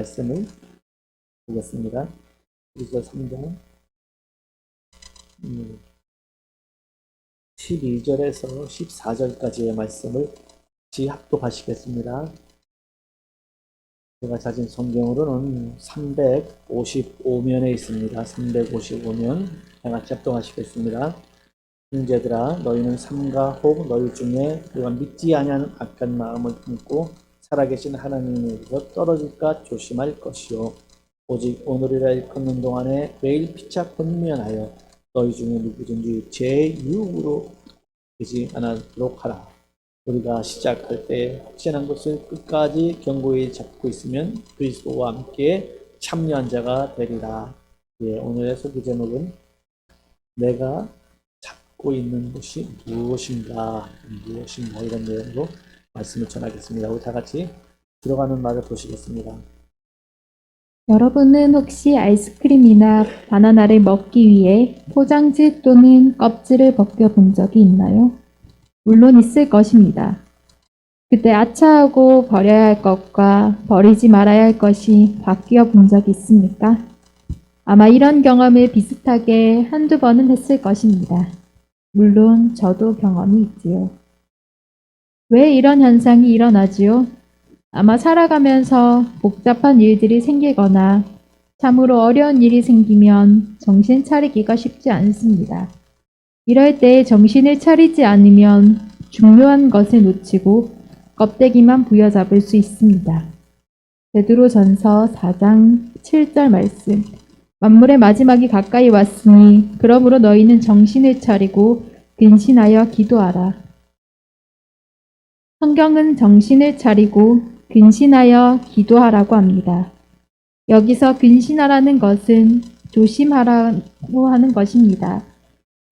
말씀을 보겠습니다. 에베소 3장 12절에서 14절까지의 말씀을 합독하시겠습니다. 제가 찾은 성경으로는 355면에 있습니다. 355면 같이 합독하시겠습니다. 형제들아 너희는 삼가 혹 너희 중에 누가 믿지 아니하는 악한 마음을 품고 살아계신 하나님에게서 떨어질까 조심할 것이요 오직 오늘이라 일컫는 동안에 매일 피차 권면하여 너희 중에 누구든지 제 유혹으로 되지 않도록 하라. 우리가 시작할 때 확신한 것을 끝까지 견고히 잡고 있으면 그리스도와 함께 참여한 자가 되리라. 예, 오늘의 소개 제목은 내가 잡고 있는 것이 무엇인가 이런 내용으로 말씀을 전하겠습니다. 우리 다 같이 들어가는 말을 보시겠습니다. 여러분은 혹시 아이스크림이나 바나나를 먹기 위해 포장지 또는 껍질을 벗겨본 적이 있나요? 물론 있을 것입니다. 그때 아차하고 버려야 할 것과 버리지 말아야 할 것이 바뀌어 본 적이 있습니까? 아마 이런 경험을 비슷하게 한두 번은 했을 것입니다. 물론 저도 경험이 있지요. 왜 이런 현상이 일어나지요? 아마 살아가면서 복잡한 일들이 생기거나 참으로 어려운 일이 생기면 정신 차리기가 쉽지 않습니다. 이럴 때 정신을 차리지 않으면 중요한 것을 놓치고 껍데기만 부여잡을 수 있습니다. 베드로전서 4장 7절 말씀. 만물의 마지막이 가까이 왔으니 그러므로 너희는 정신을 차리고 근신하여 기도하라. 성경은 정신을 차리고 근신하여 기도하라고 합니다. 여기서 근신하라는 것은 조심하라고 하는 것입니다.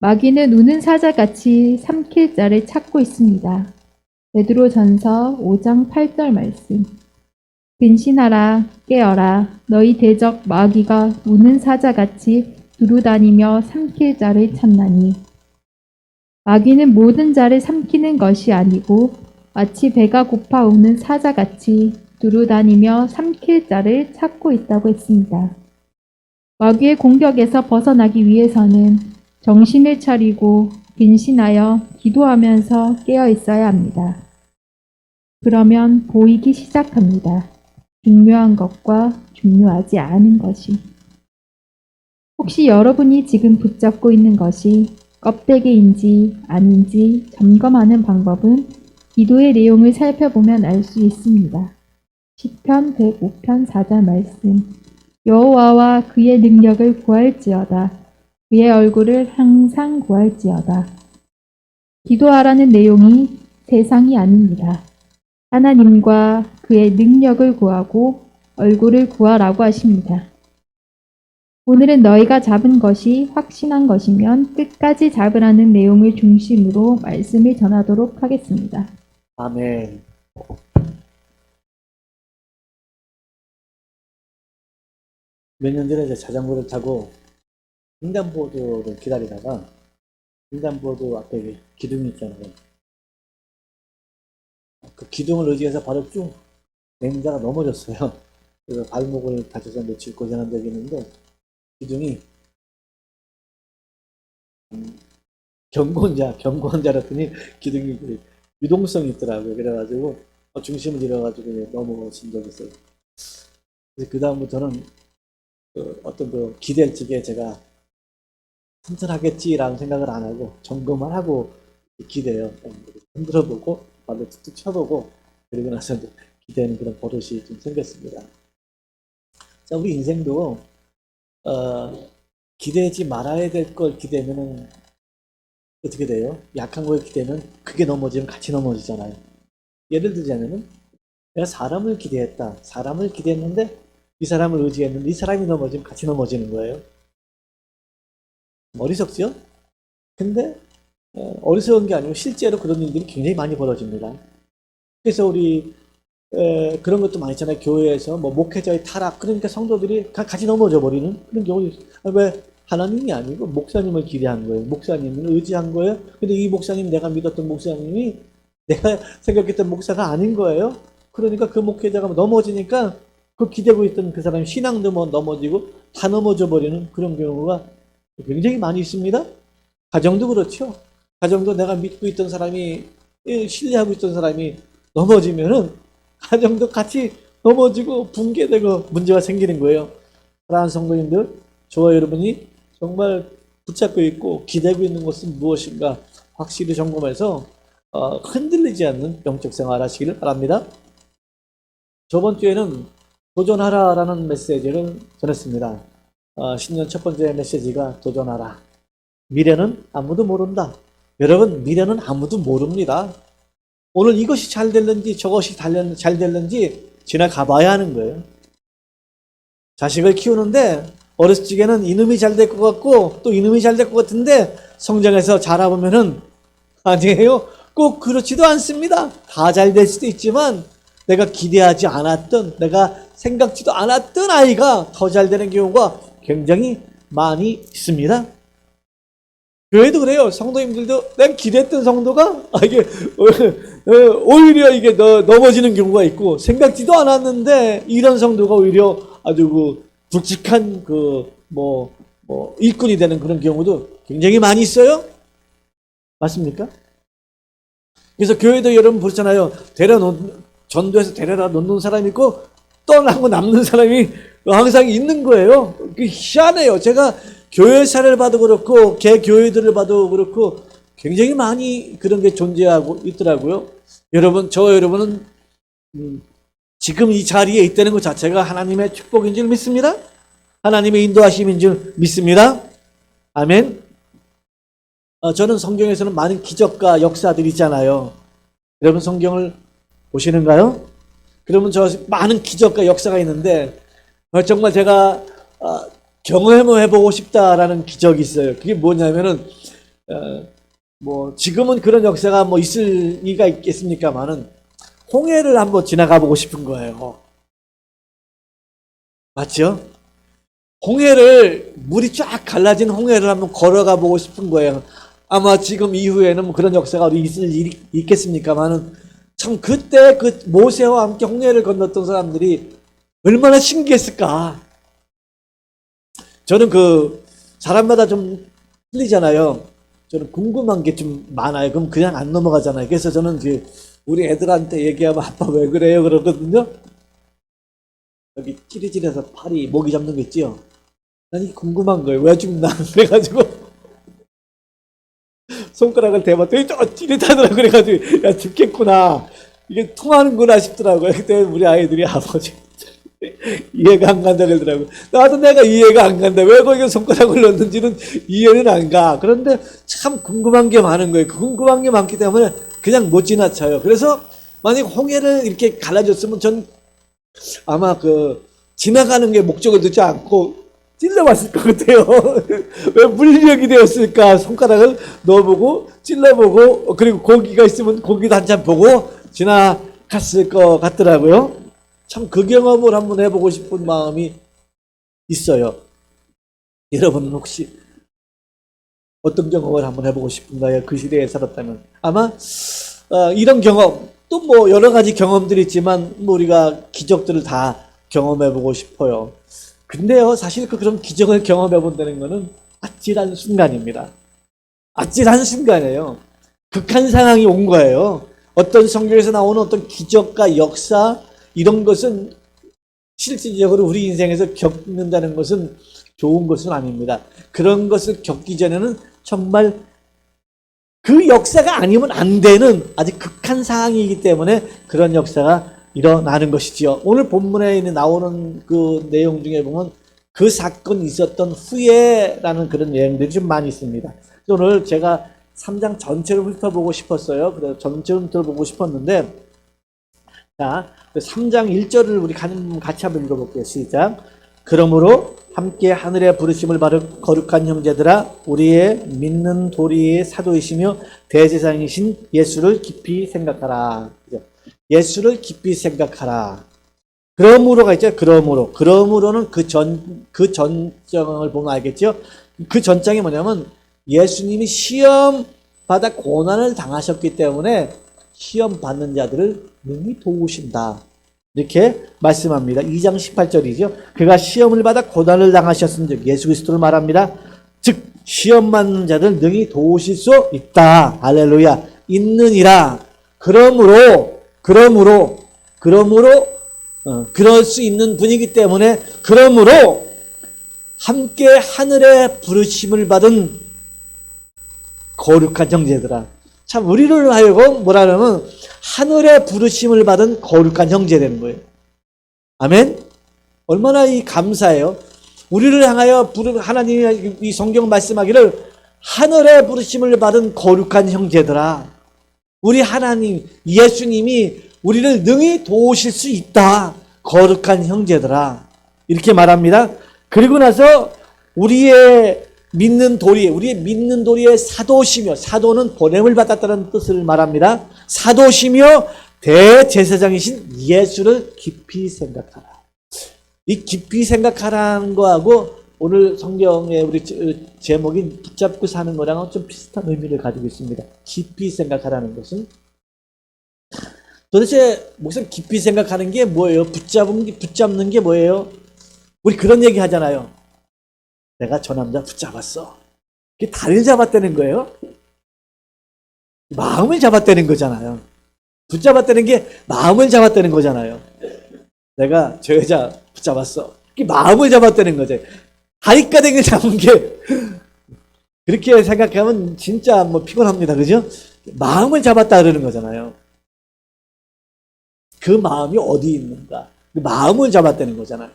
마귀는 우는 사자같이 삼킬 자를 찾고 있습니다. 베드로전서 5장 8절 말씀. 근신하라, 깨어라. 너희 대적 마귀가 우는 사자같이 두루다니며 삼킬 자를 찾나니. 마귀는 모든 자를 삼키는 것이 아니고 마치 배가 고파 우는 사자같이 두루다니며 삼킬 자를 찾고 있다고 했습니다. 마귀의 공격에서 벗어나기 위해서는 정신을 차리고 근신하여 기도하면서 깨어 있어야 합니다. 그러면 보이기 시작합니다. 중요한 것과 중요하지 않은 것이. 혹시 여러분이 지금 붙잡고 있는 것이 껍데기인지 아닌지 점검하는 방법은 기도의 내용을 살펴보면 알 수 있습니다. 시편 105편 4절 말씀. 여호와와 그의 능력을 구할지어다. 그의 얼굴을 항상 구할지어다. 기도하라는 내용이 세상이 아닙니다. 하나님과 그의 능력을 구하고 얼굴을 구하라고 하십니다. 오늘은 너희가 잡은 것이 확신한 것이면 끝까지 잡으라는 내용을 중심으로 말씀을 전하도록 하겠습니다. 아멘. 몇 년 전에 자전거를 타고 횡단보도를 기다리다가 횡단보도 앞에 기둥이 있잖아요. 그 기둥을 의지해서 바로 쭉 내리다가 넘어졌어요. 그래서 발목을 다쳐서 며칠 고생한 적이 있는데 기둥이 경고원자였더니 기둥이 유동성이 있더라고요. 그래가지고 중심을 잃어가지고 넘어진 적이 있어요. 그래서 그 다음부터는 어떤 기댈 적에 제가 튼튼하겠지라는 생각을 안 하고 점검을 하고 기대요. 흔들어보고 발로 툭툭 쳐보고 그리고 나서 이제 기대는 그런 버릇이 좀 생겼습니다. 자, 우리 인생도 기대지 말아야 될 걸 기대면은 어떻게 돼요? 약한 걸 기대면 그게 넘어지면 같이 넘어지잖아요. 예를 들자면은 내가 사람을 기대했다. 사람을 기대했는데 이 사람을 의지했는데 이 사람이 넘어지면 같이 넘어지는 거예요. 어리석죠? 근데 어리석은 게 아니고 실제로 그런 일들이 굉장히 많이 벌어집니다. 그래서 우리 그런 것도 많이 있잖아요. 교회에서 뭐 목회자의 타락, 그러니까 성도들이 같이 넘어져 버리는 그런 경우도 있어요. 왜? 하나님이 아니고 목사님을 기대한 거예요. 목사님을 의지한 거예요. 근데 이 목사님, 내가 믿었던 목사님이 내가 생각했던 목사가 아닌 거예요. 그러니까 그 목회자가 넘어지니까 그 기대고 있던 그 사람이 신앙도 뭐 넘어지고 다 넘어져 버리는 그런 경우가 굉장히 많이 있습니다. 가정도 그렇죠. 가정도 내가 믿고 있던 사람이, 신뢰하고 있던 사람이 넘어지면은 가정도 같이 넘어지고 붕괴되고 문제가 생기는 거예요. 사랑하는 성도님들, 저와 여러분이 정말 붙잡고 있고 기대고 있는 것은 무엇인가 확실히 점검해서 흔들리지 않는 영적 생활 하시기를 바랍니다. 저번 주에는 도전하라라는 메시지를 전했습니다. 신년 첫 번째 메시지가 도전하라. 미래는 아무도 모른다. 여러분, 미래는 아무도 모릅니다. 오늘 이것이 잘 됐는지 저것이 잘 됐는지 지나가 봐야 하는 거예요. 자식을 키우는데 어렸을 적에는 이놈이 잘 될 것 같고 또 이놈이 잘 될 것 같은데 성장해서 자라보면은 아니에요. 꼭 그렇지도 않습니다. 다 잘 될 수도 있지만 내가 기대하지 않았던, 내가 생각지도 않았던 아이가 더 잘 되는 경우가 굉장히 많이 있습니다. 교회도 그래요. 성도님들도 내가 기대했던 성도가 이게 오히려 이게 넘어지는 경우가 있고, 생각지도 않았는데 이런 성도가 오히려 아주 그 굵직한 일꾼이 되는 그런 경우도 굉장히 많이 있어요. 맞습니까? 그래서 교회도 여러분 보잖아요. 전도해서 데려다 놓는 사람이 있고 떠나고 남는 사람이 항상 있는 거예요. 희한해요. 제가 교회 사례를 봐도 그렇고 개 교회들을 봐도 그렇고 굉장히 많이 그런 게 존재하고 있더라고요. 여러분은 지금 이 자리에 있다는 것 자체가 하나님의 축복인 줄 믿습니다. 하나님의 인도하심인 줄 믿습니다. 아멘. 저는 성경에서는 많은 기적과 역사들이 있잖아요. 여러분 성경을 보시는가요? 그러면 저 많은 기적과 역사가 있는데 정말 제가 경험해보고 싶다라는 기적이 있어요. 그게 뭐냐면은 지금은 그런 역사가 있을 리가 있겠습니까만은 홍해를 한번 지나가 보고 싶은 거예요. 맞죠? 홍해를, 물이 쫙 갈라진 홍해를 한번 걸어가 보고 싶은 거예요. 아마 지금 이후에는 그런 역사가 어디 있을 일이 있겠습니까만은 참 그때 그 모세와 함께 홍해를 건넜던 사람들이 얼마나 신기했을까. 저는 사람마다 좀 틀리잖아요. 저는 궁금한 게 좀 많아요. 그럼 그냥 안 넘어가잖아요. 그래서 저는 우리 애들한테 얘기하면 아빠 왜 그래요? 그러거든요. 여기 찌릿찌릿해서 팔이 모기 잡는 거 있지요? 난 이게 궁금한 거예요. 왜 죽나? 그래가지고 손가락을 대봤더니 찌릿하더라고. 그래가지고 야 죽겠구나. 이게 통하는구나 싶더라고요. 그때 우리 아이들이 아버지 이해가 안 간다 그러더라고요. 나도 내가 이해가 안 간다. 왜 거기에 손가락을 넣는지는 이해는 안 가. 그런데 참 궁금한 게 많은 거예요. 궁금한 게 많기 때문에 그냥 못 지나쳐요. 그래서 만약 홍해를 이렇게 갈라줬으면 전 아마 지나가는 게 목적을 두지 않고 찔러봤을 것 같아요. 왜 물력이 되었을까? 손가락을 넣어보고 찔러보고 그리고 고기가 있으면 고기도 한참 보고 지나갔을 것 같더라고요. 참 그 경험을 한번 해보고 싶은 마음이 있어요. 여러분은 혹시 어떤 경험을 한번 해보고 싶은가요? 그 시대에 살았다면. 아마 이런 경험, 또 여러 가지 경험들이 있지만 우리가 기적들을 다 경험해보고 싶어요. 근데요, 사실 그런 기적을 경험해본다는 것은 아찔한 순간입니다. 아찔한 순간이에요. 극한 상황이 온 거예요. 어떤 성경에서 나오는 어떤 기적과 역사, 이런 것은 실질적으로 우리 인생에서 겪는다는 것은 좋은 것은 아닙니다. 그런 것을 겪기 전에는 정말 그 역사가 아니면 안 되는 아주 극한 상황이기 때문에 그런 역사가 일어나는 것이지요. 오늘 본문에 나오는 그 내용 중에 보면 그 사건이 있었던 후에라는 그런 내용들이 좀 많이 있습니다. 오늘 제가 3장 전체를 훑어보고 싶었어요. 그래서 전체를 훑어보고 싶었는데, 자, 3장 1절을 우리 같이 한번 읽어볼게요. 시작. 그러므로 함께 하늘의 부르심을 받은 거룩한 형제들아, 우리의 믿는 도리의 사도이시며 대제사장이신 예수를 깊이 생각하라. 예수를 깊이 생각하라. 그러므로가 있죠. 그러므로는 그 전장을 보면 알겠죠. 그 전장이 뭐냐면 예수님이 시험 받아 고난을 당하셨기 때문에 시험 받는 자들을 능히 도우신다. 이렇게 말씀합니다. 2장 18절이죠. 그가 시험을 받아 고난을 당하셨은즉 예수 그리스도를 말합니다. 즉 시험 받는 자들 능히 도우실 수 있다. 할렐루야. 있느니라. 그러므로 그럴 수 있는 분이기 때문에 그러므로 함께 하늘의 부르심을 받은 거룩한 형제들아. 참 우리를 하여금 뭐라면 하늘의 부르심을 받은 거룩한 형제 되는 거예요. 아멘. 얼마나 이 감사해요. 우리를 향하여 하나님이 이 성경 말씀하기를 하늘의 부르심을 받은 거룩한 형제들아. 우리 하나님 예수님이 우리를 능히 도우실 수 있다. 거룩한 형제들아. 이렇게 말합니다. 그리고 나서 우리의 믿는 도리의 사도시며, 사도는 보냄을 받았다는 뜻을 말합니다. 사도시며 대제사장이신 예수를 깊이 생각하라. 이 깊이 생각하라는 거하고 오늘 성경의 우리 제목인 붙잡고 사는 거랑은 좀 비슷한 의미를 가지고 있습니다. 깊이 생각하라는 것은 도대체 무슨 깊이 생각하는 게 뭐예요? 붙잡는 게 뭐예요? 우리 그런 얘기 하잖아요. 내가 저 남자 붙잡았어. 그게 다리를 잡았다는 거예요? 마음을 잡았다는 거잖아요. 붙잡았다는 게 마음을 잡았다는 거잖아요. 내가 저 여자 붙잡았어. 그게 마음을 잡았다는 거죠. 다리가댕을 잡은 게 그렇게 생각하면 진짜 뭐 피곤합니다. 그죠? 마음을 잡았다 그러는 거잖아요. 그 마음이 어디 있는가? 그 마음을 잡았다는 거잖아요.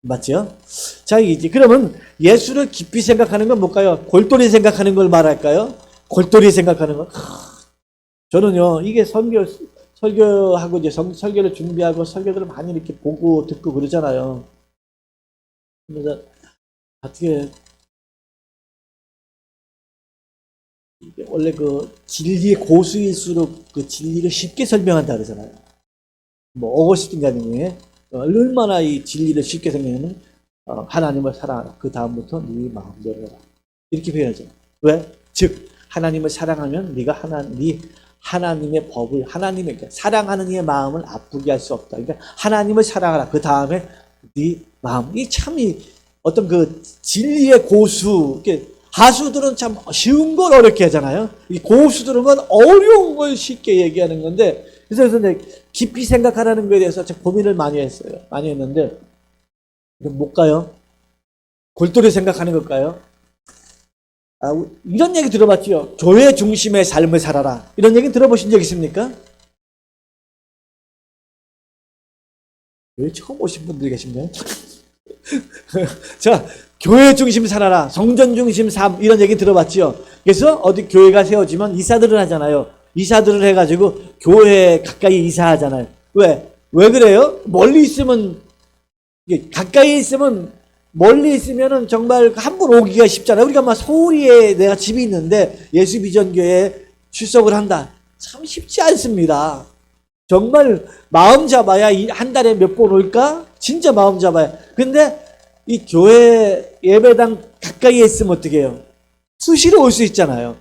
맞죠? 자, 이제 그러면 예수를 깊이 생각하는 건 뭘까요? 골똘히 생각하는 걸 말할까요? 골똘히 생각하는 건 저는요, 이게 설교하고 이제 설교를 준비하고 설교들을 많이 이렇게 보고 듣고 그러잖아요. 그래서 어떻게 이게 원래 그 진리의 고수일수록 그 진리를 쉽게 설명한다 그러잖아요. 뭐 어거스틴가님이 얼마나 이 진리를 쉽게 설명하면 하나님을 사랑하라. 그 다음부터 네 마음대로 해라. 이렇게 표현하죠. 왜? 즉 하나님을 사랑하면 네가 하나님의 법을 사랑하는 이의 마음을 아프게 할 수 없다. 그러니까 하나님을 사랑하라. 그 다음에 네 마음. 이 참 어떤 그 진리의 고수. 하수들은 참 쉬운 걸 어렵게 하잖아요. 이 고수들은 건 어려운 걸 쉽게 얘기하는 건데 그래서 이제 깊이 생각하라는 거에 대해서 제가 고민을 많이 했어요. 많이 했는데 뭘까요? 골똘히 생각하는 걸까요? 이런 얘기 들어봤죠? 교회 중심의 삶을 살아라. 이런 얘기 들어보신 적 있습니까? 왜 처음 오신 분들 계신가요? 자, 교회 중심 살아라. 성전 중심 삶. 이런 얘기 들어봤죠? 그래서 어디 교회가 세워지면 이사들을 하잖아요. 이사들을 해가지고 교회에 가까이 이사하잖아요. 왜? 왜 그래요? 가까이 있으면 멀리 있으면은 정말 함부로 오기가 쉽잖아요. 우리가 막 서울에 내가 집이 있는데 예수비전교회에 출석을 한다. 참 쉽지 않습니다. 정말 마음 잡아야 한 달에 몇 번 올까? 진짜 마음 잡아야. 근데 이 교회 예배당 가까이에 있으면 어떻게 해요? 수시로 올 수 있잖아요.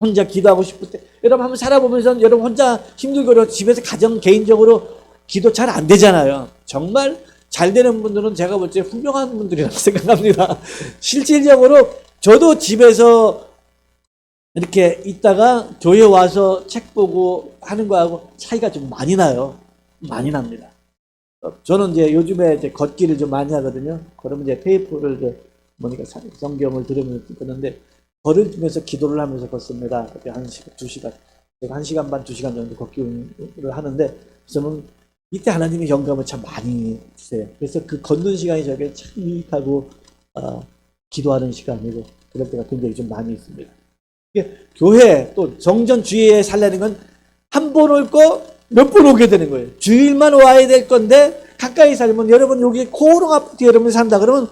혼자 기도하고 싶을 때. 여러분 한번 살아보면서 여러분 혼자 힘들고 집에서 가정 개인적으로 기도 잘 안 되잖아요. 정말 잘 되는 분들은 제가 볼 때 훌륭한 분들이라고 생각합니다. 실질적으로 저도 집에서 이렇게 있다가 교회 와서 책 보고 하는 거하고 차이가 좀 많이 나요. 많이 납니다. 저는 이제 요즘에 이제 걷기를 좀 많이 하거든요. 그러면 이제 테이프를 이제 뭐니까 성경을 들으면서 걷는데 걸으면서 기도를 하면서 걷습니다. 1시간, 2시간. 제가 1시간 반, 2시간 정도 걷기를 하는데 저는 이때 하나님의 영감을 참 많이 주세요. 그래서 그 걷는 시간이 저에게 참 유익하고 기도하는 시간이고 그럴 때가 굉장히 좀 많이 있습니다. 교회 또 성전 주위에 살려는 건 한 번 올 거 몇 번 오게 되는 거예요. 주일만 와야 될 건데 가까이 살면 여러분 여기 코오롱 아파트 여러분 산다 그러면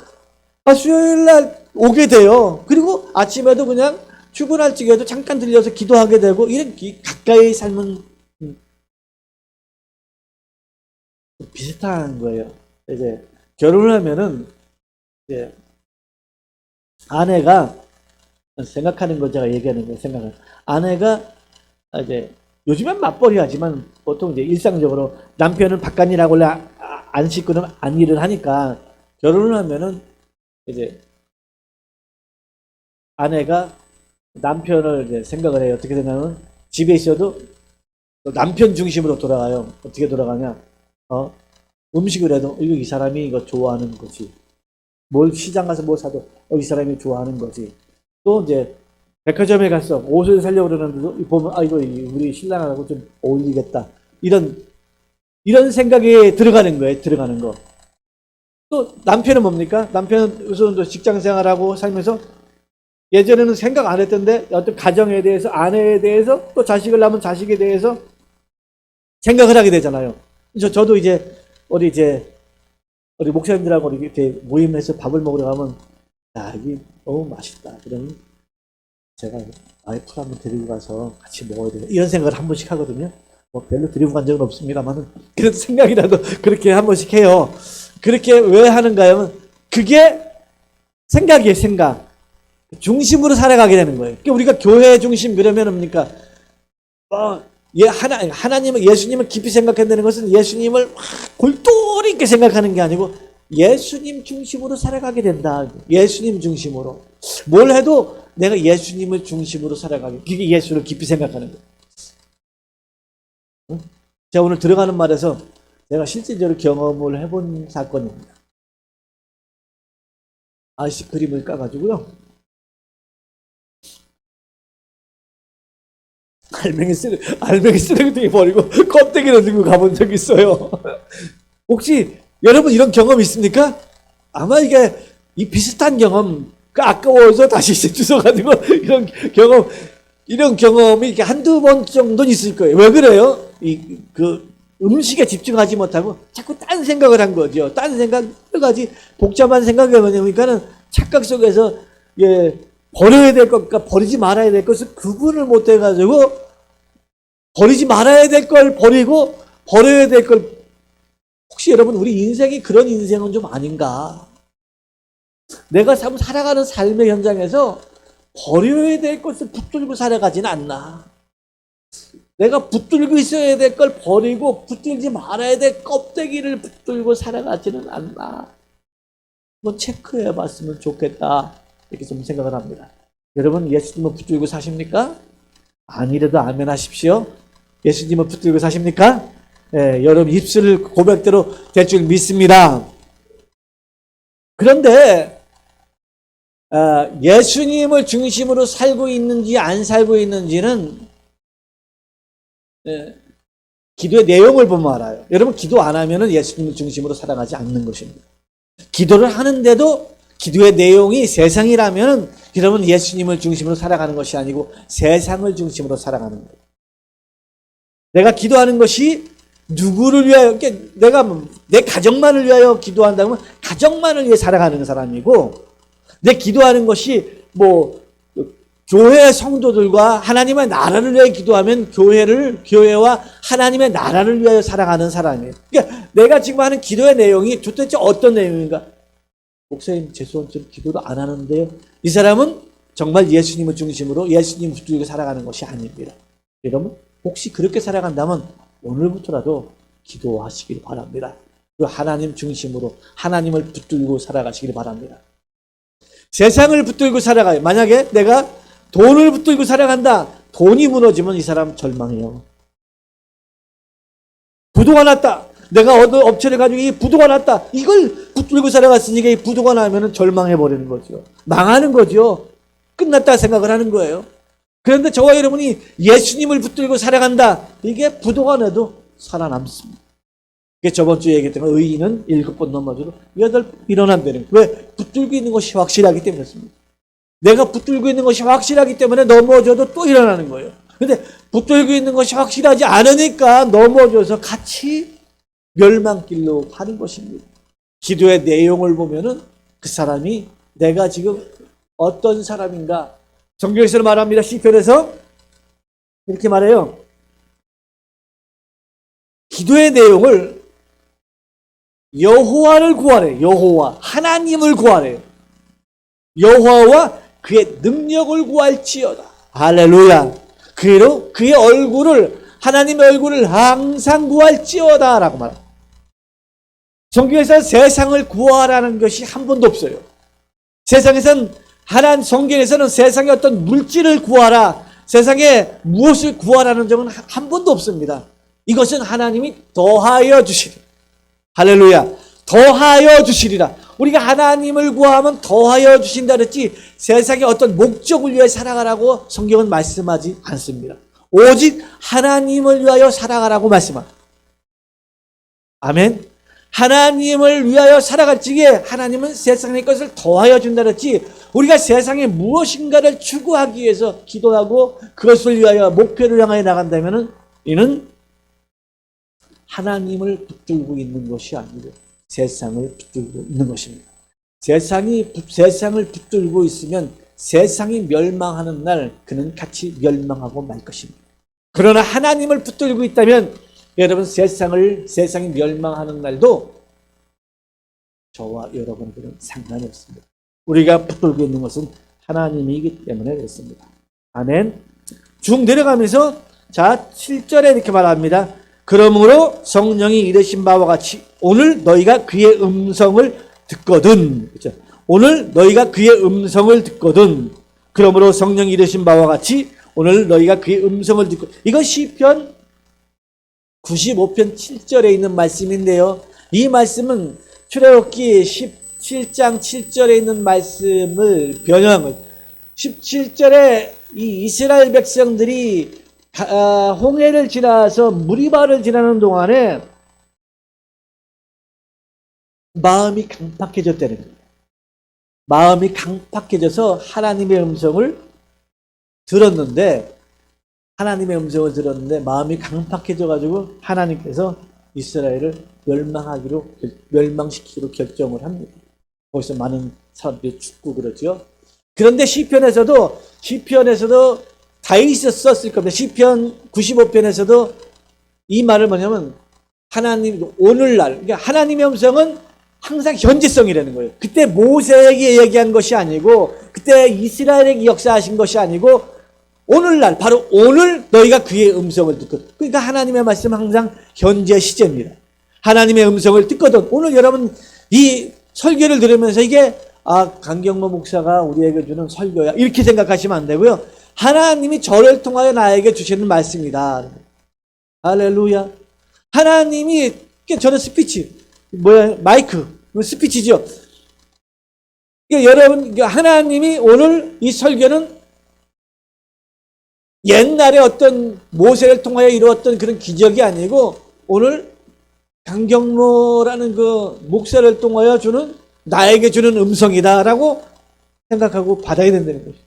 수요일 날 오게 돼요. 그리고 아침에도 그냥 출근할 적에도 잠깐 들려서 기도하게 되고 이런 가까이 살면 비슷한 거예요. 이제 결혼을 하면은 이제 아내가 생각하는 거 제가 얘기하는 거예요. 아내가 이제 요즘엔 맞벌이 하지만 보통 이제 일상적으로 남편은 바깥 일하고 원래 안 씻고는 안 일을 하니까 결혼을 하면은 이제 아내가 남편을 이제 생각을 해요. 어떻게 되냐면 집에 있어도 남편 중심으로 돌아가요. 어떻게 돌아가냐? 음식을 해도 이거 이 사람이 이거 좋아하는 거지. 뭘 시장 가서 뭘 사도 이 사람이 좋아하는 거지. 또 이제 백화점에 가서 옷을 사려고 그러는데도 보면 이거 우리 신랑하고 좀 어울리겠다. 이런 생각이 들어가는 거예요. 들어가는 거. 또 남편은 뭡니까? 남편은 우선 직장 생활하고 살면서 예전에는 생각 안 했던데 어떤 가정에 대해서, 아내에 대해서, 또 자식을 낳으면 자식에 대해서 생각을 하게 되잖아요. 저도 이제 우리 목사님들하고 우리 이렇게 모임에서 밥을 먹으러 가면 이게 너무 맛있다. 그러면 제가 와이프 한번 데리고 가서 같이 먹어야 돼요. 이런 생각을 한 번씩 하거든요. 뭐 별로 데리고 간 적은 없습니다만은 그래도 생각이라도 그렇게 한 번씩 해요. 그렇게 왜 하는가요? 그게 생각이에요. 생각. 중심으로 살아가게 되는 거예요. 그러니까 우리가 교회 중심 그러면 뭡니까? 하나님을, 예수님을 깊이 생각한다는 것은 예수님을 골똘히 있게 생각하는 게 아니고 예수님 중심으로 살아가게 된다. 예수님 중심으로. 뭘 해도 내가 예수님을 중심으로 살아가게. 그게 예수를 깊이 생각하는 거예요. 응? 제가 오늘 들어가는 말에서 제가 실질적으로 경험을 해본 사건입니다. 아이스크림을 까가지고요. 알맹이 쓰레기통에 버리고 껍데기를 들고 가본 적이 있어요. 혹시 여러분 이런 경험 있습니까? 아마 이게 이 비슷한 경험, 아까워서 다시 주워가지고 이런 경험이 이렇게 한두 번 정도는 있을 거예요. 왜 그래요? 음식에 집중하지 못하고 자꾸 딴 생각을 한 거죠. 딴 생각, 여러 가지 복잡한 생각이 뭐냐면은 착각 속에서 버려야 될 것과 버리지 말아야 될 것을 구분을 못 해가지고 버리지 말아야 될 걸 버리고 버려야 될 걸 혹시 여러분 우리 인생이 그런 인생은 좀 아닌가? 내가 살아가는 삶의 현장에서 버려야 될 것을 붙들고 살아가지는 않나? 내가 붙들고 있어야 될 걸 버리고 붙들지 말아야 될 껍데기를 붙들고 살아가지는 않나? 한번 체크해 봤으면 좋겠다. 이렇게 좀 생각을 합니다. 여러분 예수님을 붙들고 사십니까? 아니래도 아멘 하십시오. 예수님을 붙들고 사십니까? 여러분 입술 고백대로 될 줄 믿습니다. 그런데 예수님을 중심으로 살고 있는지 안 살고 있는지는 기도의 내용을 보면 알아요. 여러분 기도 안 하면 예수님을 중심으로 살아가지 않는 것입니다. 기도를 하는데도 기도의 내용이 세상이라면 여러분 예수님을 중심으로 살아가는 것이 아니고 세상을 중심으로 살아가는 거예요. 내가 기도하는 것이 누구를 위하여, 내가 내 가정만을 위하여 기도한다면 가정만을 위해 살아가는 사람이고, 내 기도하는 것이 교회 성도들과 하나님의 나라를 위해 기도하면 교회와 하나님의 나라를 위하여 살아가는 사람이에요. 그러니까 내가 지금 하는 기도의 내용이 도대체 어떤 내용인가? 목사님 죄송한 좀 기도도 안 하는데요. 이 사람은 정말 예수님을 중심으로 예수님 붙들고 살아가는 것이 아닙니다. 여러분 혹시 그렇게 살아간다면 오늘부터라도 기도하시길 바랍니다. 그리고 하나님 중심으로 하나님을 붙들고 살아가시길 바랍니다. 세상을 붙들고 살아가요. 만약에 내가 돈을 붙들고 살아간다. 돈이 무너지면 이 사람 절망해요. 부도가 났다. 내가 어느 업체를 가지고 이 부도가 났다. 이걸 붙들고 살아갔으니까 이 부도가 나면 절망해버리는 거죠. 망하는 거죠. 끝났다 생각을 하는 거예요. 그런데 저와 여러분이 예수님을 붙들고 살아간다. 이게 부도가 나도 살아남습니다. 이게 저번 주에 얘기했던 의인은 7번 넘어져도 8번 일어난다는 거예요. 왜? 붙들고 있는 것이 확실하기 때문에 그렇습니다. 내가 붙들고 있는 것이 확실하기 때문에 넘어져도 또 일어나는 거예요. 근데 붙들고 있는 것이 확실하지 않으니까 넘어져서 같이 멸망길로 가는 것입니다. 기도의 내용을 보면은 그 사람이 내가 지금 어떤 사람인가 성경에서 말합니다. 시편에서 이렇게 말해요. 기도의 내용을 여호와를 구하래. 여호와 하나님을 구하래. 여호와와 그의 능력을 구할지어다. 할렐루야. 그의 얼굴을 하나님의 얼굴을 항상 구할지어다 라고 말합니다. 성경에서 세상을 구하라는 것이 한 번도 없어요. 세상에선 성경에서는 세상의 어떤 물질을 구하라, 세상에 무엇을 구하라는 적은 한 번도 없습니다. 이것은 하나님이 더하여 주시리라. 할렐루야. 더하여 주시리라. 우리가 하나님을 구하면 더하여 주신다 그랬지 세상의 어떤 목적을 위해 살아가라고 성경은 말씀하지 않습니다. 오직 하나님을 위하여 살아가라고 말씀합니다. 아멘. 하나님을 위하여 살아갈 적에 하나님은 세상의 것을 더하여 준다 그랬지 우리가 세상에 무엇인가를 추구하기 위해서 기도하고 그것을 위하여 목표를 향하여 나간다면 이는 하나님을 붙들고 있는 것이 아니고 세상을 붙들고 있는 것입니다. 세상을 붙들고 있으면 세상이 멸망하는 날 그는 같이 멸망하고 말 것입니다. 그러나 하나님을 붙들고 있다면 여러분 세상이 멸망하는 날도 저와 여러분들은 상관이 없습니다. 우리가 붙들고 있는 것은 하나님이기 때문에 그렇습니다. 아멘. 쭉 내려가면서 자 7절에 이렇게 말합니다. 그러므로 성령이 이르신 바와 같이 오늘 너희가 그의 음성을 듣거든. 그렇죠? 오늘 너희가 그의 음성을 듣거든. 그러므로 성령이 이르신 바와 같이 오늘 너희가 그의 음성을 듣고 이건 시편 95편 7절에 있는 말씀인데요. 이 말씀은 출애굽기 17장 7절에 있는 말씀을 변형을 17절에 이 이스라엘 백성들이 홍해를 지나서 무리바를 지나는 동안에 마음이 강팍해졌다는 거예요. 마음이 강팍해져서 하나님의 음성을 들었는데 마음이 강팍해져가지고 하나님께서 이스라엘을 멸망시키기로 결정을 합니다. 거기서 많은 사람들이 죽고 그러죠. 그런데 시편에서도 다윗이 썼을 겁니다. 시편 95편에서도 이 말을 뭐냐면 하나님 오늘날 그러니까 하나님의 음성은 항상 현재성이라는 거예요. 그때 모세에게 얘기한 것이 아니고 그때 이스라엘에게 역사하신 것이 아니고 오늘날 바로 오늘 너희가 그의 음성을 듣거든. 그러니까 하나님의 말씀은 항상 현재 시제입니다. 하나님의 음성을 듣거든. 오늘 여러분 이 설교를 들으면서 이게 강경모 목사가 우리에게 주는 설교야 이렇게 생각하시면 안 되고요. 하나님이 저를 통하여 나에게 주시는 말씀이다. 할렐루야. 하나님이 저는 스피치 마이크 스피치죠. 그러니까 여러분 하나님이 오늘 이 설교는 옛날에 어떤 모세를 통하여 이루었던 그런 기적이 아니고 오늘 강경로라는 그 목사를 통하여 나에게 주는 음성이다라고 생각하고 받아야 된다는 거죠.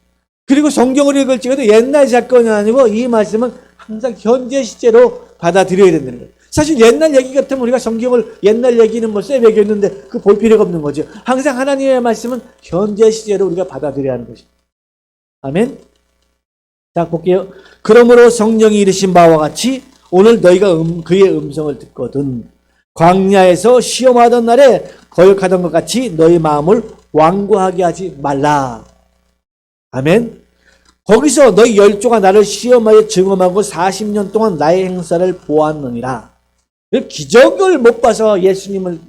그리고 성경을 읽을 적에도 옛날 사건이 아니고 이 말씀은 항상 현재 시제로 받아들여야 된다는 거예요. 사실 옛날 얘기 같으면 우리가 성경을 옛날 얘기는 뭐 쇠맥였는데 그 볼 필요가 없는 거죠. 항상 하나님의 말씀은 현재 시제로 우리가 받아들여야 하는 것이죠. 아멘. 자 볼게요. 그러므로 성령이 이르신 바와 같이 오늘 너희가 그의 음성을 듣거든. 광야에서 시험하던 날에 거역하던 것 같이 너희 마음을 완고하게 하지 말라. 아멘. 거기서 너희 열조가 나를 시험하여 증언하고 40년 동안 나의 행사를 보았느니라. 기적을 못 봐서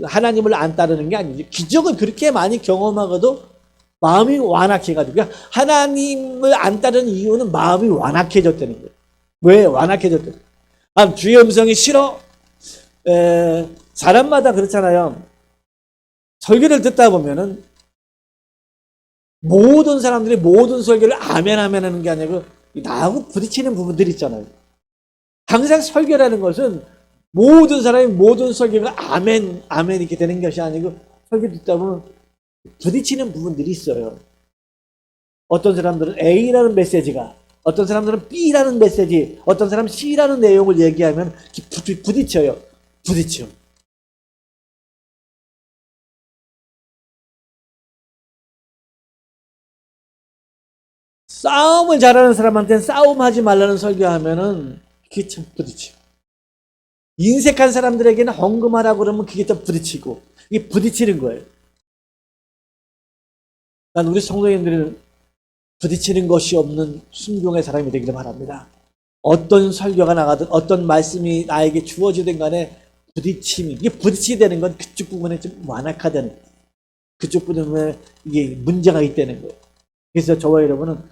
하나님을 안 따르는 게 아니지. 기적을 그렇게 많이 경험하고도 마음이 완악해가지고 하나님을 안 따르는 이유는 마음이 완악해졌다는 거예요. 왜 완악해졌다? 주의 음성이 싫어. 사람마다 그렇잖아요. 설교를 듣다 보면은 모든 사람들이 모든 설교를 아멘 하는 게 아니고 나하고 부딪히는 부분들이 있잖아요. 항상 설교라는 것은 모든 사람이 모든 설교가 아멘 이렇게 되는 것이 아니고 설교 듣다 보면 부딪히는 부분들이 있어요. 어떤 사람들은 A라는 메시지가 어떤 사람들은 B라는 메시지 어떤 사람은 C라는 내용을 얘기하면 부딪혀. 싸움을 잘하는 사람한테는 싸움하지 말라는 설교하면은 그게 참 부딪혀. 인색한 사람들에게는 헌금하라고 그러면 그게 좀 부딪히고 이게 부딪히는 거예요. 난 우리 성도님들은 부딪히는 것이 없는 순종의 사람이 되기를 바랍니다. 어떤 설교가 나가든 어떤 말씀이 나에게 주어지든 간에 부딪힘이, 이게 부딪히게 되는 건 그쪽 부분에 좀 완악하다는 거예요. 그쪽 부분에 이게 문제가 있다는 거예요. 그래서 저와 여러분은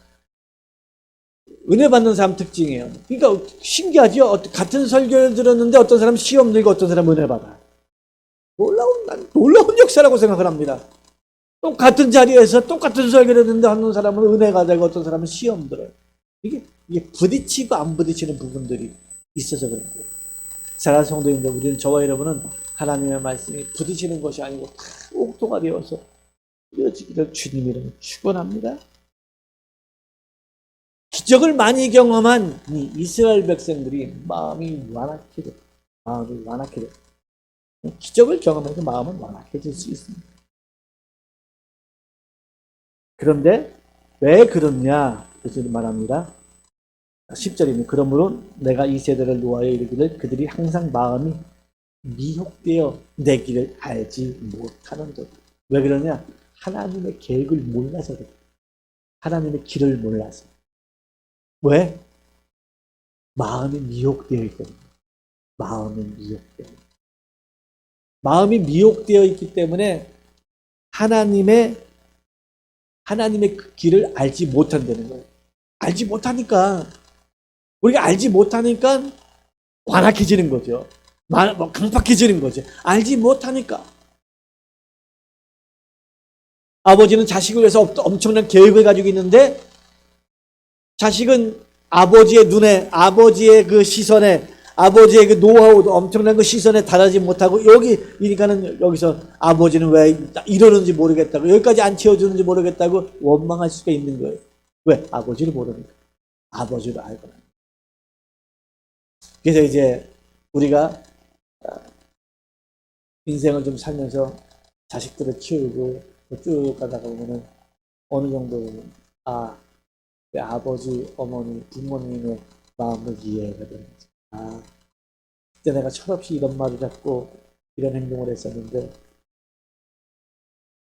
은혜 받는 사람 특징이에요. 그러니까 신기하죠? 같은 설교를 들었는데 어떤 사람은 시험 들고 어떤 사람은 은혜 받아. 놀라운 역사라고 생각을 합니다. 똑같은 자리에서 똑같은 설교를 듣는데 어떤 사람은 은혜가 되고 어떤 사람은 시험 들어요. 이게 부딪히고 안 부딪히는 부분들이 있어서 그런 거예요. 사랑하는 성도님들, 우리는 저와 여러분은 하나님의 말씀이 부딪히는 것이 아니고 다 옥토가 되어서 이어지기를 주님 이름으로 축원합니다. 기적을 많이 경험한 이 이스라엘 백성들이 마음이 완악해져. 기적을 경험해서 마음은 완악해질 수 있습니다. 그런데 왜 그러냐? 그래서 말합니다. 10절입니다. 그러므로 내가 이 세대를 노하여 이르기를 그들이 항상 마음이 미혹되어 내 길을 알지 못하는도다. 왜 그러냐? 하나님의 계획을 몰라서 그래. 하나님의 길을 몰라서. 왜? 마음이 미혹되어 있거든요. 마음이 미혹되어 있기 때문에 하나님의 그 길을 알지 못한다는 거예요. 알지 못하니까, 우리가 알지 못하니까 완악해지는 거죠. 강팍해지는 거죠. 알지 못하니까. 아버지는 자식을 위해서 엄청난 계획을 가지고 있는데 자식은 아버지의 눈에, 아버지의 그 시선에, 아버지의 그 노하우, 엄청난 그 시선에 달하지 못하고 그러니까는 여기서 아버지는 왜 이러는지 모르겠다고, 여기까지 안 채워주는지 모르겠다고 원망할 수가 있는 거예요. 왜? 아버지를 모르니까. 아버지를 알고. 그래서 이제 우리가 인생을 좀 살면서 자식들을 키우고 쭉 가다가 보면은 어느 정도 내 아버지, 어머니, 부모님의 마음을 이해가 되는 거죠. 그때 내가 철없이 이런 말을 했고 이런 행동을 했었는데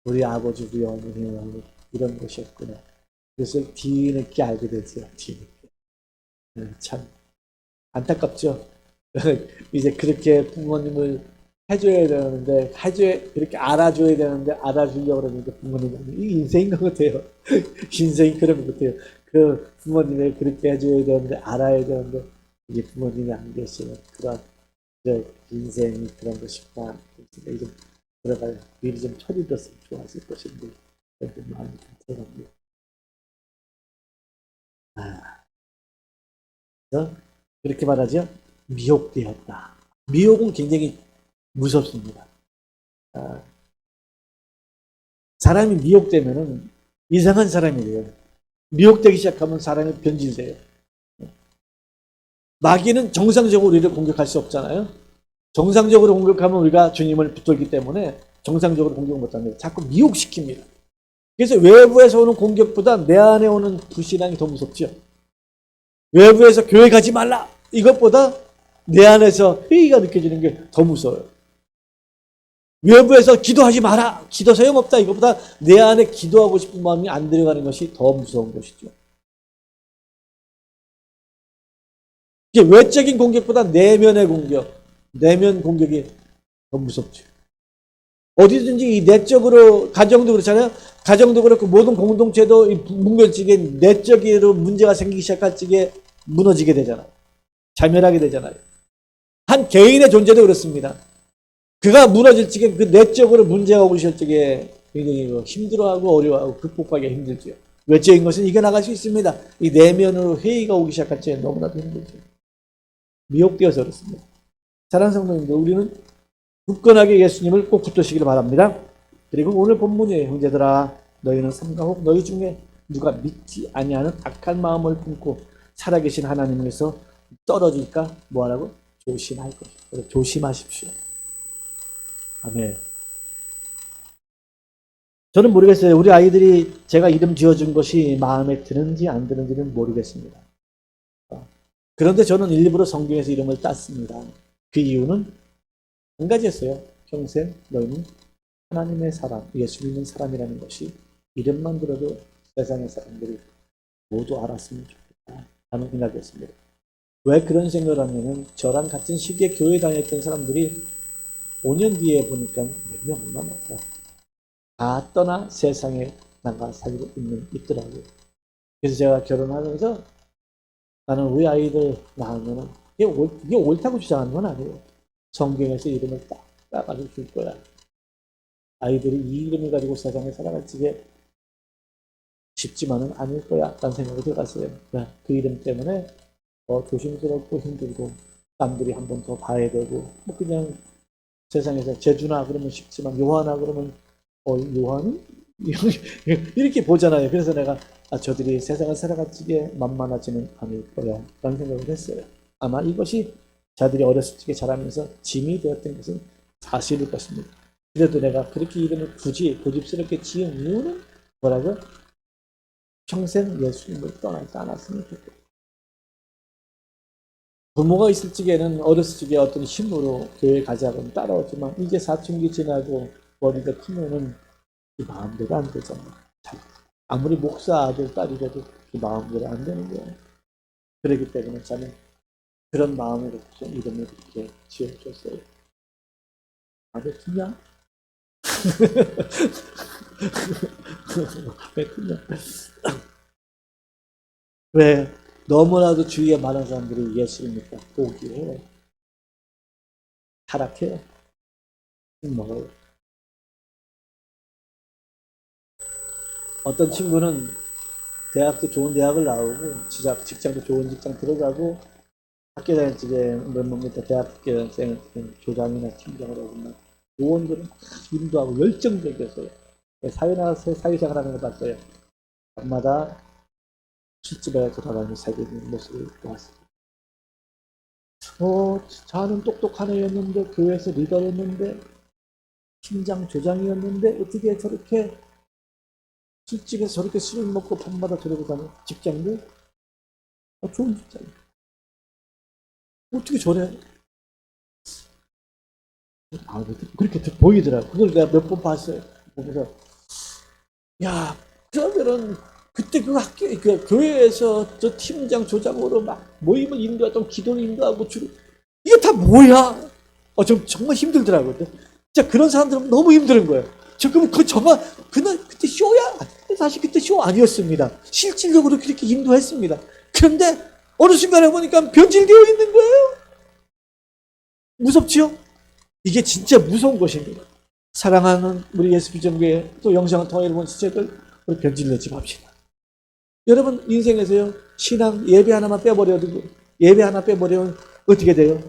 우리 아버지, 우리 어머니의 마음이 이런 것이었구나. 그래서 뒤늦게 알게 되죠. 뒤늦게. 참 안타깝죠. 이제 그렇게 부모님을 해줘야 되는데, 그렇게 알아줘야 되는데, 알아주려고 그러는데, 부모님은, 이 인생인 것 같아요. 인생이 그런 것 같아요. 그 부모님을 그렇게 해줘야 되는데, 알아야 되는데, 이제 부모님이 안 계시는 그런 인생이 그런 것이구나. 생각이 좀 들어가요. 미리 좀 처리됐으면 좋았을 것인데, 그런 마음이 좀 들어갑니다. 그래서 그렇게 말하죠. 미혹되었다. 미혹은 굉장히 무섭습니다. 사람이 미혹되면은 이상한 사람이 돼요. 미혹되기 시작하면 사람이 변질돼요. 마귀는 정상적으로 우리를 공격할 수 없잖아요. 정상적으로 공격하면 우리가 주님을 붙들기 때문에 정상적으로 공격 못합니다. 자꾸 미혹시킵니다. 그래서 외부에서 오는 공격보다 내 안에 오는 불신앙이 더 무섭죠. 외부에서 교회 가지 말라 이것보다 내 안에서 회의가 느껴지는 게 더 무서워요. 외부에서 기도하지 마라, 기도 소용없다 이것보다 내 안에 기도하고 싶은 마음이 안 들어가는 것이 더 무서운 것이죠. 이게 외적인 공격보다 내면의 공격, 내면 공격이 더 무섭죠. 어디든지 이 내적으로, 가정도 그렇잖아요. 가정도 그렇고 모든 공동체도 이 문결직에 내적으로 문제가 생기기 시작할 적에 무너지게 되잖아요. 자멸하게 되잖아요. 한 개인의 존재도 그렇습니다. 그가 무너질 적에 그 내적으로 문제가 오기 시작할 적에 굉장히 힘들어하고 어려워하고 극복하기가 힘들죠. 외적인 것은 이겨나갈 수 있습니다. 이 내면으로 회의가 오기 시작할 적에 너무나도 힘들죠. 미혹되어서 그렇습니다. 사랑하는 성도님들, 우리는 굳건하게 예수님을 꼭 붙드시기를 바랍니다. 그리고 오늘 본문이에요. 형제들아, 너희는 삼가 혹 너희 중에 누가 믿지 아니하는 악한 마음을 품고 살아계신 하나님에서 떨어질까? 뭐하라고? 조심할 것이다. 조심하십시오. 아멘. 저는 모르겠어요. 우리 아이들이 제가 이름 지어준 것이 마음에 드는지 안 드는지는 모르겠습니다. 그런데 저는 일부러 성경에서 이름을 땄습니다. 그 이유는 한 가지였어요. 평생 너희는 하나님의 사람, 예수 믿는 사람이라는 것이 이름만 들어도 세상의 사람들이 모두 알았으면 좋겠다 하는 생각이었습니다. 왜 그런 생각을 하냐면 저랑 같은 시기에 교회 다녔던 사람들이 5년 뒤에 보니까 몇 명 안 남았다. 다 떠나 세상에 나가 살고 있더라고요. 그래서 제가 결혼하면서 나는 우리 아이들 낳으면 이게 옳다고 주장하는 건 아니에요. 성경에서 이름을 딱 따가지고 줄 거야. 아이들이 이 이름을 가지고 세상에 살아가지게 쉽지만은 아닐 거야. 라는 생각이 들었어요. 그 이름 때문에 조심스럽고 힘들고 남들이 한 번 더 봐야 되고 뭐 그냥 세상에서 제주나 그러면 쉽지만 요하나 그러면 요한은? 이렇게 보잖아요. 그래서 내가 저들이 세상을 살아가지게 만만하지는 않을 거야 라는 생각을 했어요. 아마 이것이 자들이 어렸을 적에 자라면서 짐이 되었던 것은 사실일 것입니다. 그래도 내가 그렇게 이름을 굳이 고집스럽게 지은 이유는 뭐라고? 평생 예수님을 떠나지 않았으면 좋겠다. 부모가 있을 적에는 어렸을 적에 어떤 힘으로 교회 가자고 따라오지만 이제 사춘기 지나고 머리가 크면은 그 마음대로 안 되잖아. 아무리 목사 아들 딸이라도 그 마음대로 안 되는 거예요. 그렇기 때문에 저는 그런 마음으로 이름을 이렇게 지어줬어요. 왜 크냐? 왜 크냐? 왜 너무나도 주위에 많은 사람들이 예수님을 포기해요. 타락해요. 먹어요. 어떤 친구는 대학도 좋은 대학을 나오고 직장도 좋은 직장 들어가고 학교 다닐 적에 몇몇 밑에 대학생 조장이나 팀장을 하고 요원들은 인도하고 열정적이었어요. 사회생활 하는 거 봤어요. 밤마다 술집에 돌아다니며 살고 있는 모습을 보았어요. 저는 똑똑한 애였는데 교회에서 리더였는데 팀장 조장이었는데 어떻게 저렇게 술집에서 저렇게 술을 먹고 밤마다 저러고 다녀? 직장도 좋은 직장이야. 어떻게 저래? 그렇게 보이더라고. 그걸 내가 몇 번 봤어요. 보면서 야, 그러면은 그때 그 학교, 그 교회에서 저 팀장 조장으로 막 모임을 인도하고 기도를 인도하고 주로 이게 다 뭐야? 정말 힘들더라고요. 진짜 그런 사람들은 너무 힘든 거예요. 그럼 저만 그때 쇼야? 사실 그때 쇼 아니었습니다. 실질적으로 그렇게 인도했습니다. 그런데 어느 순간에 보니까 변질되어 있는 거예요. 무섭지요? 이게 진짜 무서운 것입니다. 사랑하는 우리 예수비전교회 또 영상을 통해 여러분 시청자들 우리 변질내지 맙시다. 여러분 인생에서요 신앙 예배 하나만 빼버려도 예배 하나 빼버리면 어떻게 돼요?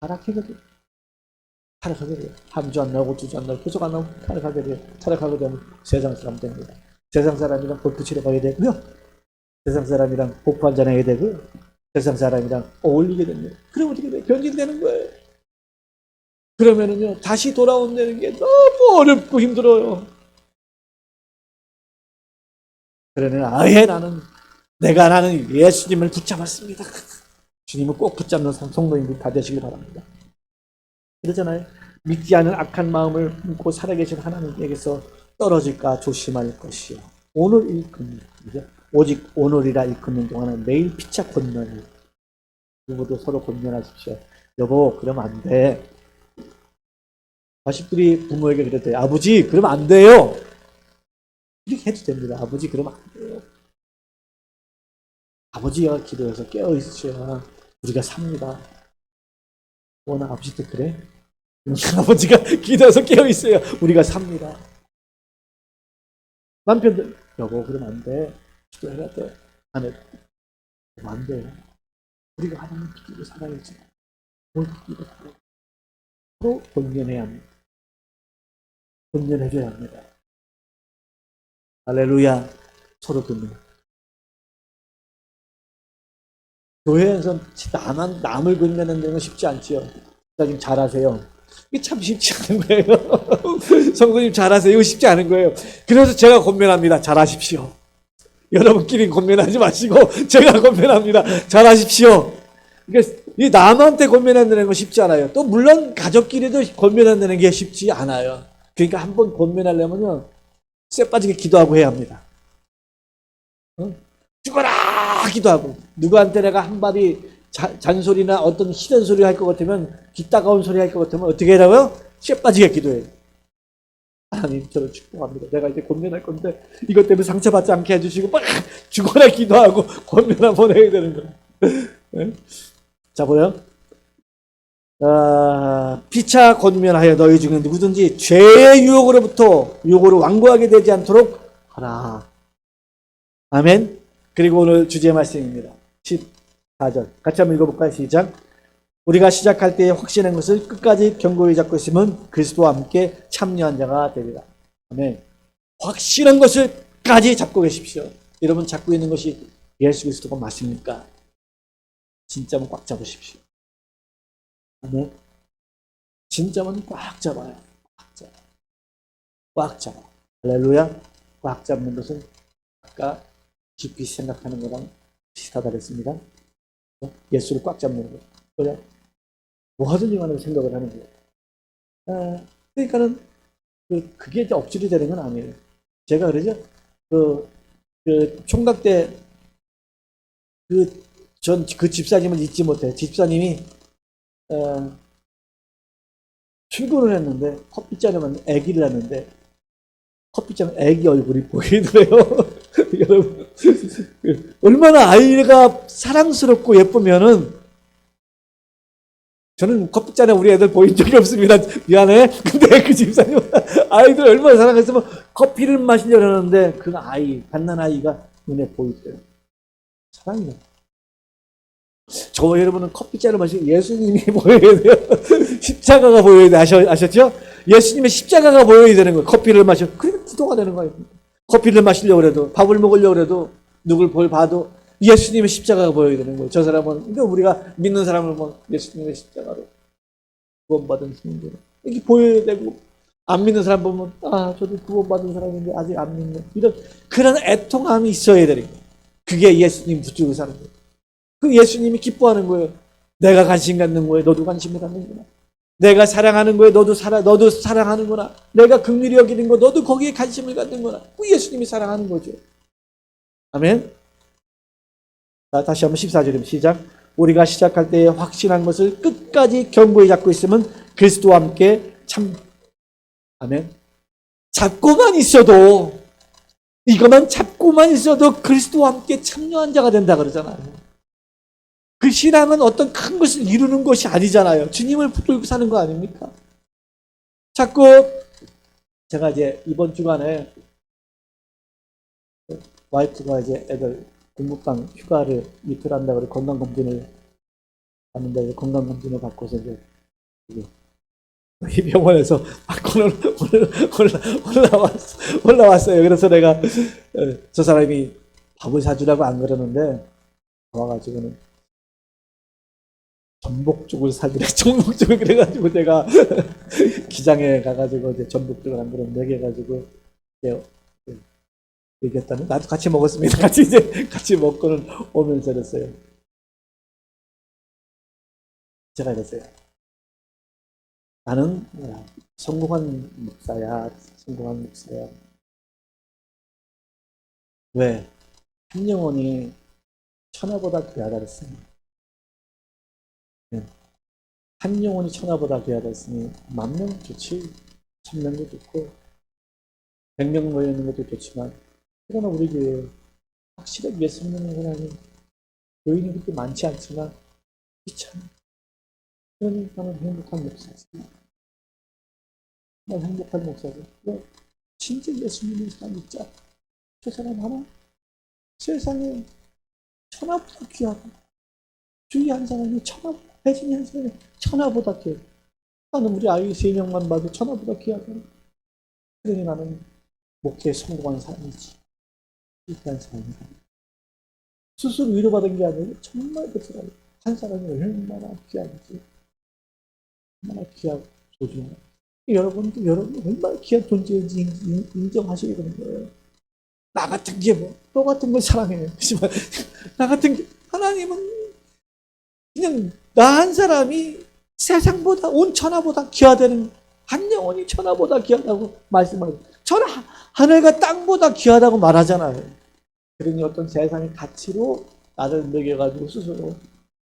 타락하거든요. 타락하게 돼요. 한 주 안 나오고 두 주 안 나오고 계속 안 나오고 타락하게 돼요. 타락하게 되면 세상 사람 됩니다. 세상 사람이랑 골프 치러 가야 되고요. 세상 사람이랑 복부 한잔 해야 되고요. 세상 사람이랑 어울리게 됩니다. 그럼 어떻게 돼요? 변질되는 거예요. 그러면은요 다시 돌아온다는 게 너무 어렵고 힘들어요. 그러면 아예 나는 예수님을 붙잡았습니다. 주님을 꼭 붙잡는 성도님들 다 되시길 바랍니다. 그러잖아요. 믿지 않은 악한 마음을 품고 살아계신 하나님에게서 떨어질까 조심할 것이요. 오늘 일컫는 오직 오늘이라 일컫는 동안은 매일 피차 권면을 부부도 서로 권면하십시오. 여보 그러면 안 돼. 자식들이 부모에게 그랬대요. 아버지 그러면 안 돼요. 이렇게 해도 됩니다. 아버지 그러면 안 돼요. 아버지가 기도해서 깨어있으셔야 우리가 삽니다. 나 아버지도 그래? 아버지가 기도해서 깨어있어야 우리가 삽니다. 남편들 여보 그러면 안 돼. 기도해야 돼. 아내 그러면 안 돼. 우리가 하나님 기도로 살아야지. 뭘 기도로 살아야지. 서로 권면해야 합니다. 권면해줘야 합니다. 할렐루야. 서로 권면. 교회에서 남을 권면하는 건 쉽지 않지요. 목사님 잘하세요. 이게 참 쉽지 않은 거예요. 성도님 잘하세요. 이거 쉽지 않은 거예요. 그래서 제가 권면합니다. 잘하십시오. 여러분끼리 권면하지 마시고 제가 권면합니다. 잘하십시오. 그러니까 남한테 권면한다는 건 쉽지 않아요. 또 물론 가족끼리도 권면한다는 게 쉽지 않아요. 그러니까 한번 권면하려면요 쇠 빠지게 기도하고 해야 합니다. 죽어라 기도하고 누구한테 내가 한마디 잔소리나 어떤 희된 소리 할 것 같으면, 귀 따가운 소리 할 것 같으면 어떻게 해라고요? 쇠 빠지게 기도해요. 하나님, 저를 축복합니다. 내가 이제 권면할 건데 이것 때문에 상처받지 않게 해주시고 막 죽어라 기도하고 권면을 보내야 되는 거예요. 자, 보여? 피차 권면하여 너희 중에 누구든지 죄의 유혹으로 완고하게 되지 않도록 하라. 아멘. 그리고 오늘 주제 말씀입니다. 14절 같이 한번 읽어볼까요? 시작. 우리가 시작할 때에 확신한 것을 끝까지 견고히 잡고 있으면 그리스도와 함께 참여한 자가 되리라. 아멘. 확신한 것을까지 잡고 계십시오. 여러분 잡고 있는 것이 예수 그리스도가 맞습니까? 진짜면 꽉 잡으십시오. 아멘. 진짜면 꽉 잡아요. 꽉 잡아. 꽉 잡아. 할렐루야. 꽉 잡는 것은 아까 깊이 생각하는 거랑 비슷하다 그랬습니다. 예수를 꽉 잡는 거. 그냥 뭐 하든지 간에 생각을 하는 거예요. 그러니까는 그게 이제 억지로 되는 건 아니에요. 제가 그러죠. 총각 때 전 그 집사님을 잊지 못해요. 집사님이 출근을 했는데 커피잔에만 아기를 낳는데 커피잔 아기 얼굴이 보이더래요. 여러분 얼마나 아이가 사랑스럽고 예쁘면은 저는 커피잔에 우리 애들 보인 적이 없습니다. 미안해. 근데 그 집사님 아이들 얼마나 사랑했으면 커피를 마시려고 하는데 그 아이 갓난 아이가 눈에 보이더래요. 사랑이요. 저 여러분은 커피잔을 마시고 예수님이 보여야 돼요. 십자가가 보여야 돼. 아셨죠? 예수님의 십자가가 보여야 되는 거예요. 커피를 마셔. 그러면 기도가 되는 거예요. 커피를 마시려고 해도 밥을 먹으려고 해도 누굴 봐도 예수님의 십자가가 보여야 되는 거예요. 저 사람은 그러니까 우리가 믿는 사람을 보면 예수님의 십자가로 구원받은 성도로 이렇게 보여야 되고 안 믿는 사람 보면 저도 구원받은 사람인데 아직 안 믿는 이런 그런 애통함이 있어야 되는 거예요. 그게 예수님 붙들고 사는 거예요. 그 예수님이 기뻐하는 거예요. 내가 관심 갖는 거에 너도 관심을 갖는구나. 내가 사랑하는 거에 너도 사랑하는구나. 내가 긍휼히 여기는 거 너도 거기에 관심을 갖는구나. 그 예수님이 사랑하는 거죠. 아멘. 자, 다시 한번 14절입니다. 시작. 우리가 시작할 때에 확신한 것을 끝까지 견고히 잡고 있으면 그리스도와 함께 아멘. 잡고만 있어도 이것만 잡고만 있어도 그리스도와 함께 참여한 자가 된다 그러잖아요. 그 신앙은 어떤 큰 것을 이루는 것이 아니잖아요. 주님을 붙들고 사는 거 아닙니까? 자꾸 제가 이제 이번 주간에 와이프가 이제 애들 공부방 휴가를 이틀 한다고 그래 건강검진을 하는데 건강검진을 받고서 이제 이 병원에서 올라왔어요. 그래서 내가 저 사람이 밥을 사주라고 안 그러는데 와가지고는 전복죽을 사주래. 전복죽을 그래가지고 제가 기장에 가가지고 이제 전복죽을 한 그릇 먹여가지고 얘기했다는 나도 같이 먹었습니다. 같이 먹고는 오면서 그랬어요. 제가 이랬어요. 나는 성공한 목사야. 성공한 목사야. 왜? 한 영혼이 천하보다 귀하다 그랬습니다. 한 영혼이 천하보다 귀하다 했으니 10,000명 좋지. 1,000명도 좋고 100명 모여있는 것도 좋지만 그러나 우리 교회에 확실하게 예수 믿는 사람이 교인이 그렇게 많지 않지만 귀찮아. 그러니까는 행복한 목사지. 난 행복한 목사지. 왜? 진짜 예수 믿는 사람 있자. 저 사람 하나? 세상에 천하보다 귀하고 주위 한 사람이 천하보다 혜진이 한 사람이 천하보다 귀해. 나는 우리 아이 3명만 봐도 천하보다 귀하다. 그러니 나는 목회에 성공한 사람이지. 실패한 사람이 스스로 위로받은 게 아니고 정말 그 사람 한 사람이 얼마나 귀한지 얼마나 귀하고 소중해. 여러분 얼마나 귀한 존재인지 인정하셔야 되는 거예요. 나 같은 게 뭐, 너 같은 걸 사랑해요. 하지만 나 같은 게 하나님은 그냥 나 한 사람이 세상보다 온 천하보다 귀하다는 한 영혼이 천하보다 귀하다고 말씀하고 천하 하늘과 땅보다 귀하다고 말하잖아요. 그러니 어떤 세상의 가치로 나를 매겨가지고 스스로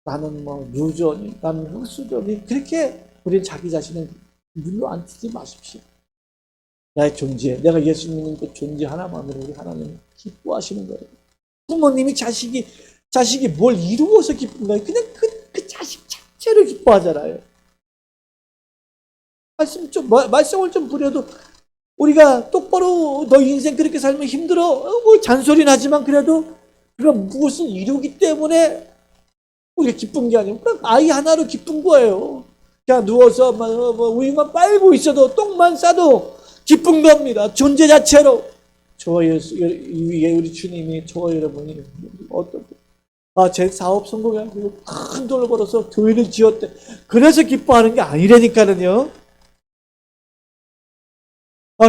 나는 뭐 유전이, 나는 흑수저니, 그렇게 우리는 자기 자신을 물로 앉히지 마십시오. 나의 존재, 내가 예수 믿는 그 존재 하나만으로 우리 하나님 기뻐하시는 거예요. 부모님이 자식이 뭘 이루어서 기쁜가요? 그냥 그 자식 자체로 기뻐하잖아요. 말씀을 좀 부려도 우리가 똑바로 너 인생 그렇게 살면 힘들어. 뭐 잔소리 나지만 그래도 그런 무엇을 이루기 때문에 우리가 기쁜 게 아니고 그냥 아이 하나로 기쁜 거예요. 그냥 누워서 뭐 우유만 빨고 있어도 똥만 싸도 기쁜 겁니다. 존재 자체로. 저와 위에 우리 주님이 저와 여러분이 제 사업 성공해가지고 큰 돈을 벌어서 교회를 지었대. 그래서 기뻐하는 게 아니라니까는요.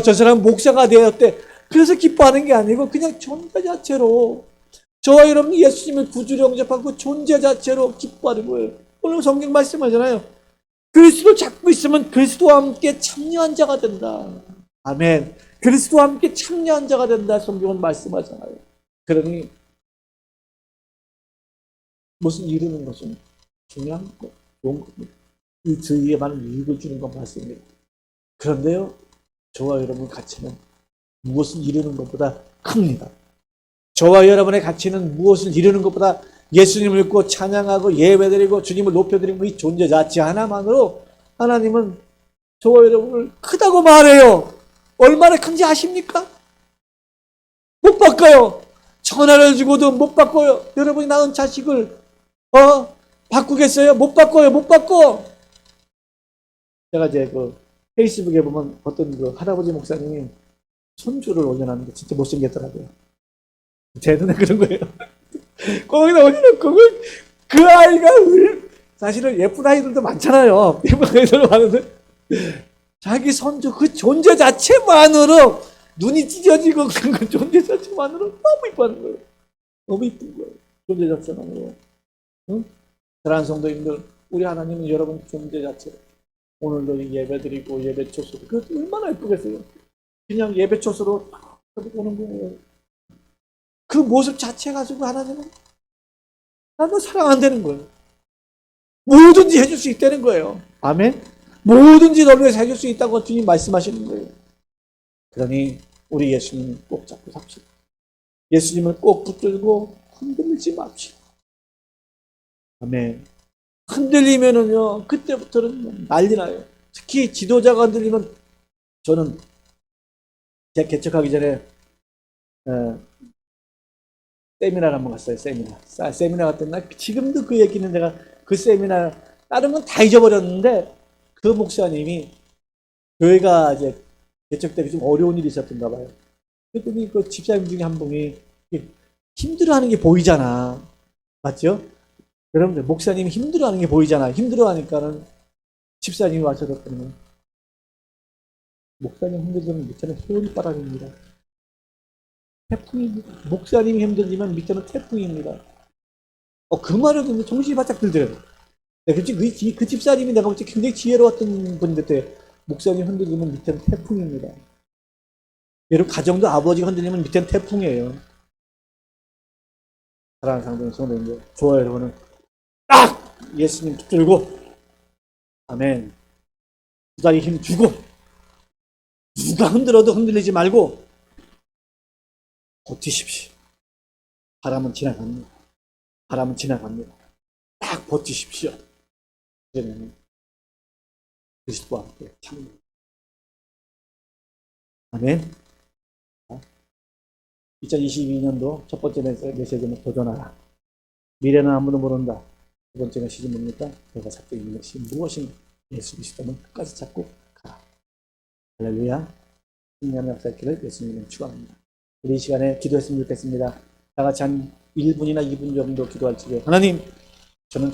저 사람 목사가 되었대. 그래서 기뻐하는 게 아니고 그냥 존재 자체로 저와 여러분 예수님을 구주로 영접하고 존재 자체로 기뻐하는 거예요. 오늘 성경 말씀하잖아요. 그리스도 잡고 있으면 그리스도와 함께 참여한 자가 된다. 아멘. 그리스도와 함께 참여한 자가 된다. 성경은 말씀하잖아요. 그러니 무슨 이루는 것은 중요한 거, 좋은 겁니다. 이 주위에만 이익을 주는 건 맞습니다. 그런데요, 저와 여러분의 가치는 무엇을 이루는 것보다 큽니다. 저와 여러분의 가치는 무엇을 이루는 것보다 예수님을 믿고 찬양하고 예배드리고 주님을 높여드리고 이 존재 자체 하나만으로 하나님은 저와 여러분을 크다고 말해요. 얼마나 큰지 아십니까? 못 바꿔요. 천하를 주고도 못 바꿔요. 여러분이 낳은 자식을 바꾸겠어요? 못 바꿔요. 못 바꿔. 제가 이제 페이스북에 보면 어떤 할아버지 목사님이 손주를 올려놨는데 진짜 못생겼더라고요. 제 눈에 그런 거예요. 거기다 올려놓고 그 아이가 사실은 예쁜 아이들도 많잖아요. 예쁜 아이들도 많은데 자기 손주 그 존재 자체만으로 눈이 찢어지고 그런 그 존재 자체만으로 너무 이뻐하는 거예요. 너무 이쁜 거예요. 존재 자체만으로. 응? 사랑하는 성도님들, 우리 하나님은 여러분 존재 자체로 오늘도 예배드리고 예배 초소로 그 얼마나 예쁘겠어요. 그냥 예배 초소로 오는 거예요. 그 모습 자체 가지고 하나님은 나도 사랑한다는 거예요. 뭐든지 해줄 수 있다는 거예요. 아멘. 뭐든지 너를 위해서 해줄 수 있다고 주님 말씀하시는 거예요. 그러니 우리 예수님 꼭 잡고 삽시다. 예수님을 꼭 붙들고 흔들리지 맙시다. 아멘. 흔들리면은요, 그때부터는 난리 나요. 특히 지도자가 흔들리면, 저는 제 개척하기 전에, 세미나를 한번 갔어요, 세미나. 세미나 갔던 날, 지금도 그 얘기는 내가 그 세미나, 다른 건 다 잊어버렸는데, 그 목사님이, 교회가 이제 개척되기 좀 어려운 일이 있었던가 봐요. 그랬더니 그 집사님 중에 한 분이 힘들어하는 게 보이잖아. 맞죠? 여러분들, 목사님이 힘들어하는 게 보이잖아. 힘들어하니까는 집사님이 와서 그랬더니 목사님 힘들면 밑에는 소리바람입니다. 태풍입니다. 목사님이 힘들지만 밑에는 태풍입니다. 그 말을 듣는데 정신이 바짝 들더라고요. 그 집사님이 내가 볼 때 굉장히 지혜로웠던 분인데 목사님 흔들리면 밑에는 태풍입니다. 여러분 가정도 아버지가 흔들리면 밑에는 태풍이에요. 사랑하는 성도님들, 좋아요 여러분은 딱 예수님 붙들고 아멘. 두 다리 힘 주고 누가 흔들어도 흔들리지 말고 버티십시오. 바람은 지나갑니다. 바람은 지나갑니다. 딱 버티십시오. 그러면 그리스도와 함께 참여. 아멘. 2022년도 첫 번째 메시지는 도전하라. 미래는 아무도 모른다. 두 번째 메시지 뭡니까? 내가 잡고 있는 것이 무엇인가? 예수 그리스도는 끝까지 잡고 가라. 할렐루야. 승리하는 역사기를 예수님은 축원합니다. 우리 이 시간에 기도했으면 좋겠습니다. 다 같이 한 1분이나 2분 정도 기도할 적에 하나님, 저는